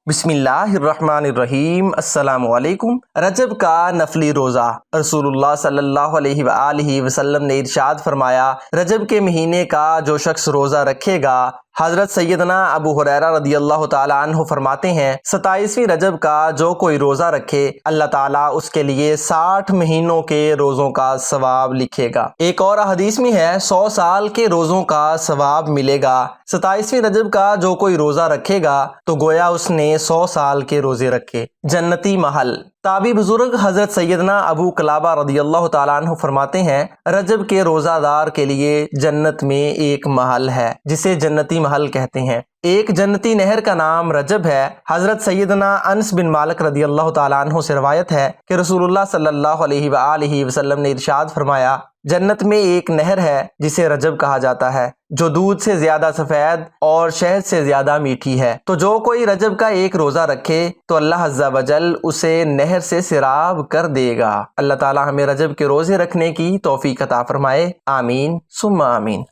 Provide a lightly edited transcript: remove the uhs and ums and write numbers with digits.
बिस्मिल्लाहिर्रहमानिर्रहीम। अस्सलामु अलैकुम। रजब का नफली रोज़ा। रसूलुल्लाह सल्लल्लाहु अलैहि वआलिहि वसल्लम ने इरशाद फरमाया, रजब के महीने का जो शख्स रोज़ा रखेगा, हज़रत सैयदना अबू हुरैरा रदियल्लाहु ताला अन्हु फरमाते हैं, 27वीं रजब का जो कोई रोज़ा रखे अल्लाह ताला उसके लिए 60 महीनों के रोज़ों का सवाब लिखेगा। एक और हदीस में है 100 साल के रोज़ों का सवाब मिलेगा। 27वीं रजब का जो कोई रोज़ा रखेगा तो गोया उसने 100 साल के रोज़े रखे। जन्नती महल। ताबी बुजुर्ग हज़रत सैयदना अबू कलाबा रदियल्लाहु ताला अन्हु फरमाते हैं, रजब के रोज़ादार के लिए जन्नत में एक महल है जिसे जन्नती महल कहते हैं। एक जन्नती नहर का नाम रजब है। हज़रत सैयदना अनस बिन मालिक रदियल्लाहु ताला अन्हु से रवायत है कि रसूलुल्लाह सल्लल्लाहु अलैहि वसल्लम ने इरशाद फरमाया, जन्नत में एक नहर है जिसे रजब कहा जाता है, जो दूध से ज्यादा सफ़ेद और शहद से ज्यादा मीठी है। तो जो कोई रजब का एक रोज़ा रखे तो अल्लाह अज़्ज़ा वजल उसे नहर से सिराब कर देगा। अल्लाह ताला हमें रजब के रोज़े रखने की तौफीक अता फरमाए। आमीन सुम्मा आमीन।